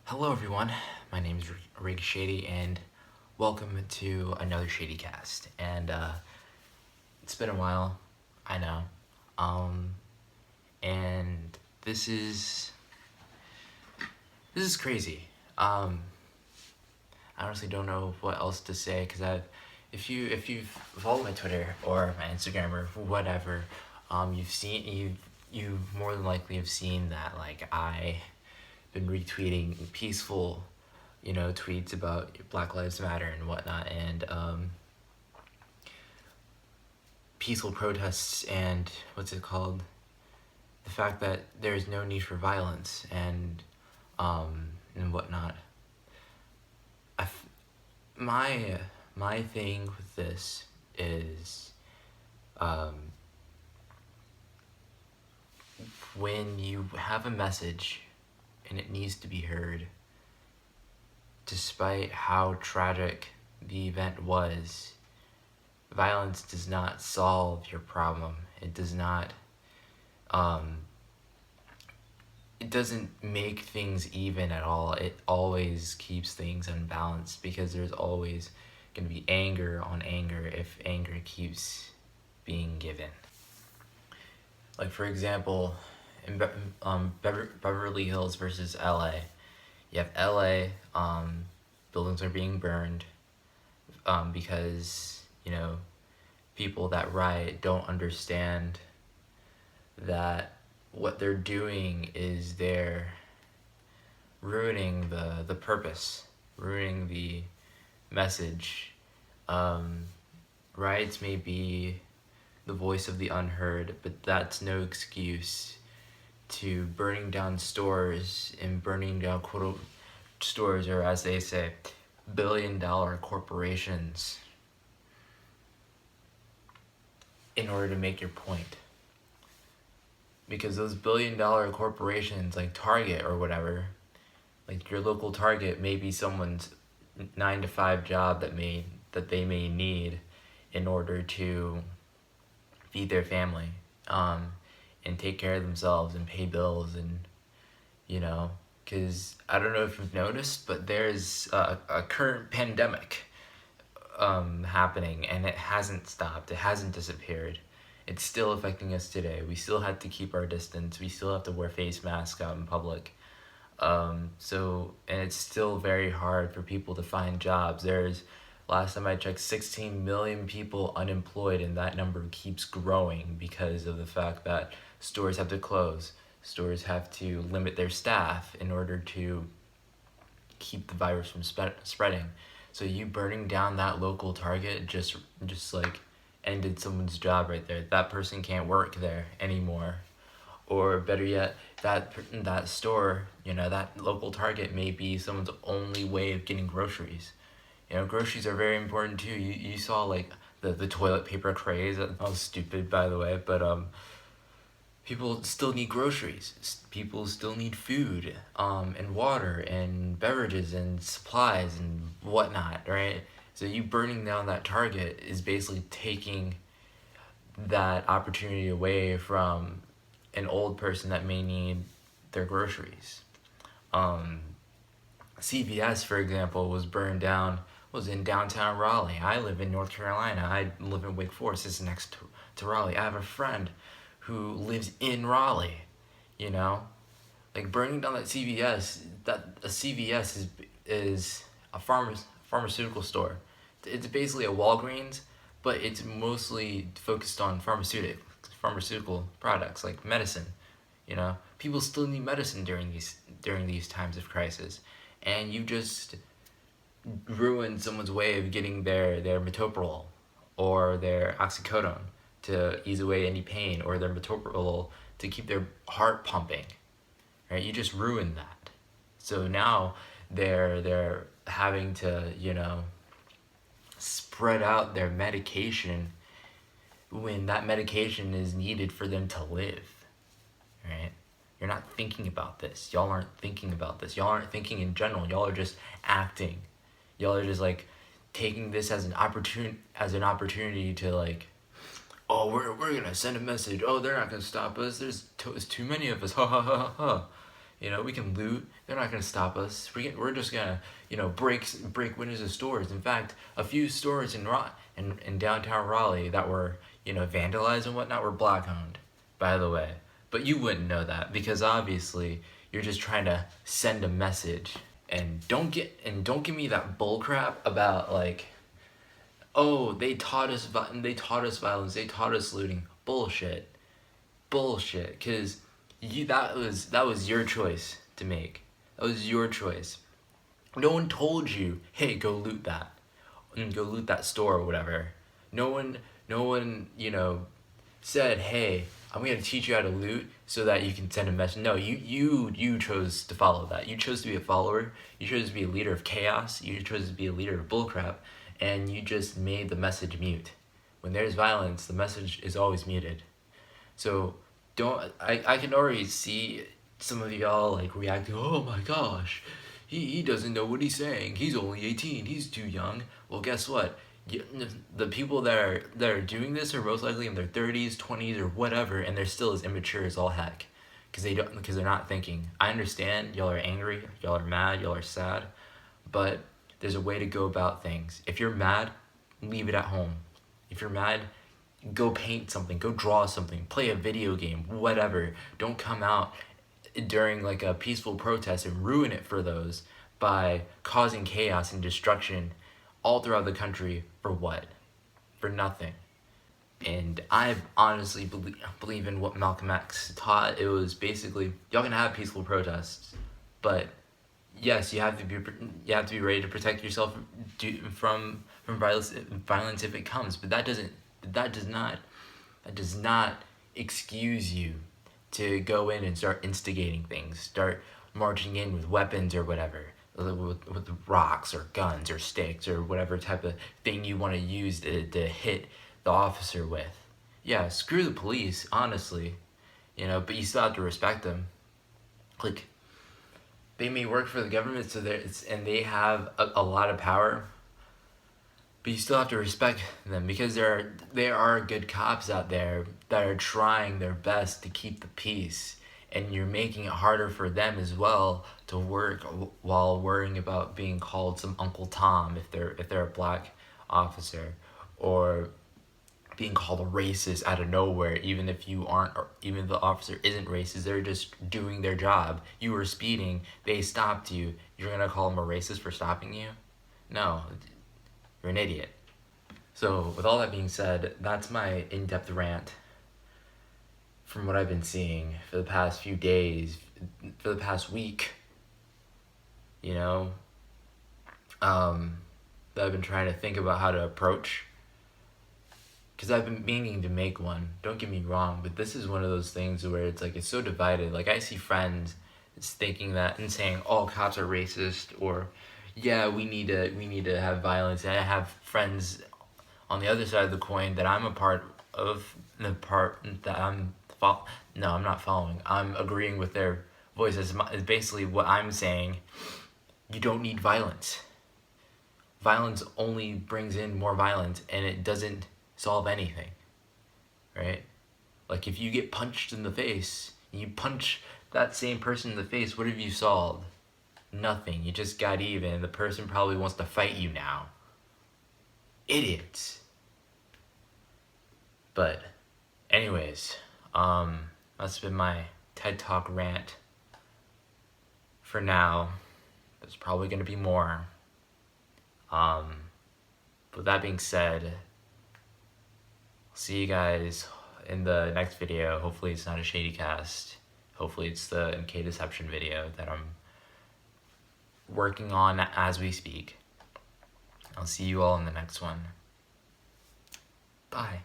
Hello everyone, my name is Shady and welcome to another Shady cast. And it's been a while, I know. Um and this is crazy. I honestly don't know what else to say cuz if you've followed my Twitter or my Instagram or whatever, you more than likely have seen that like I been retweeting peaceful, tweets about Black Lives Matter and whatnot, and peaceful protests and what's it called? The fact that there is no need for violence and whatnot. I f- my thing with this is um, when you have a message and it needs to be heard, despite how tragic the event was, violence does not solve your problem. It does not, um, it doesn't make things even at all. It always keeps things unbalanced because there's always going to be anger on anger if anger keeps being given. Like, for example, in Beverly Hills versus LA, you have LA, buildings are being burned because, people that riot don't understand that what they're doing is they're ruining the purpose, ruining the message. Um, Riots may be the voice of the unheard, but that's no excuse to burning down stores and burning down quote stores, or as they say, $1 billion corporations in order to make your point. Because those $1 billion corporations like Target or whatever, like your local Target may be someone's 9 to 5 job that they may need in order to feed their family, and take care of themselves and pay bills and because I don't know if you've noticed, but there's a current pandemic happening, and it hasn't stopped. It hasn't disappeared. It's still affecting us today. We still have to keep our distance. We still have to wear face masks out in public. And it's still very hard for people to find jobs. Last time I checked, 16 million people unemployed, and that number keeps growing because of the fact that stores have to close. Stores have to limit their staff in order to keep the virus from spreading. So you burning down that local Target just like ended someone's job right there. That person can't work there anymore. Or better yet, that store, that local Target may be someone's only way of getting groceries. Groceries are very important too. You saw like the toilet paper craze. That was stupid, by the way, but people still need groceries. People still need food, and water and beverages and supplies and whatnot, right? So you burning down that Target is basically taking that opportunity away from an old person that may need their groceries. Um, CVS, for example, was burned down. Was in downtown Raleigh. I live in North Carolina. I live in Wake Forest. It's next to Raleigh. I have a friend who lives in Raleigh. You know, like burning down that CVS. That a CVS is a pharmaceutical store. It's basically a Walgreens, but it's mostly focused on pharmaceutical products like medicine. People still need medicine during these times of crisis, and you just ruin someone's way of getting their metoprolol or their oxycodone to ease away any pain, or their metoprolol to keep their heart pumping. Right? You just ruined that. So now they're having to spread out their medication when that medication is needed for them to live. Right? You're not thinking about this. Y'all aren't thinking about this. Y'all aren't thinking in general. Y'all are just acting. Y'all are just like taking this as an opportunity to like, oh, we're gonna send a message. Oh, they're not gonna stop us. There's too many of us. Ha ha ha ha. We can loot. They're not gonna stop us. We're just gonna, break windows of stores. In fact, a few stores in downtown Raleigh that were, vandalized and whatnot were black owned, by the way. But you wouldn't know that because obviously you're just trying to send a message. And don't give me that bull crap about like, oh, they taught us violence, they taught us looting. Bullshit. Cause that was your choice to make. That was your choice. No one told you, hey, go loot that, and go loot that store or whatever. No one, said, hey, I'm gonna teach you how to loot so that you can send a message. No, you chose to follow that. You chose to be a follower. You chose to be a leader of chaos. You chose to be a leader of bullcrap, and you just made the message mute. When there's violence, the message is always muted. So I can already see some of y'all like reacting, oh my gosh, he doesn't know what he's saying. He's only 18. He's too young. Well, guess what? You, the people that are doing this are most likely in their 30s, 20s, or whatever, and they're still as immature as all heck, because they're not thinking. I understand y'all are angry, y'all are mad, y'all are sad, but there's a way to go about things. If you're mad, leave it at home. If you're mad, go paint something, go draw something, play a video game, whatever. Don't come out during like a peaceful protest and ruin it for those by causing chaos and destruction all throughout the country for what? For nothing. And I honestly believe in what Malcolm X taught. It was basically, y'all can have peaceful protests, but yes, you have to be ready to protect yourself from violence if it comes. But that does not excuse you to go in and start instigating things, start marching in with weapons or whatever, with rocks or guns or sticks or whatever type of thing you want to use to hit the officer with. Yeah, screw the police, honestly, but you still have to respect them. Like, they may work for the government, and they have a lot of power, but you still have to respect them because there are good cops out there that are trying their best to keep the peace, and you're making it harder for them as well to work while worrying about being called some Uncle Tom if they're a black officer, or being called a racist out of nowhere, even if you aren't, or even if the officer isn't racist. They're just doing their job. You were speeding, they stopped you. You're gonna call them a racist for stopping you? No, you're an idiot. So with all that being said, that's my in-depth rant from what I've been seeing for the past few days, for the past week, that I've been trying to think about how to approach. Because I've been meaning to make one, don't get me wrong, but this is one of those things where it's like, it's so divided. Like, I see friends thinking that and saying all cops are racist, or yeah, we need to have violence. And I have friends on the other side of the coin that I'm a part of, the part that I'm not following. I'm agreeing with their voices. Is basically what I'm saying. You don't need violence. Violence only brings in more violence, and it doesn't solve anything, right? Like, if you get punched in the face, you punch that same person in the face, what have you solved? Nothing. You just got even. The person probably wants to fight you now. Idiots. But anyways, that's been my TED Talk rant for now. There's probably gonna be more. With that being said, see you guys in the next video. Hopefully it's not a Shady cast. Hopefully it's the MK Deception video that I'm working on as we speak. I'll see you all in the next one. Bye.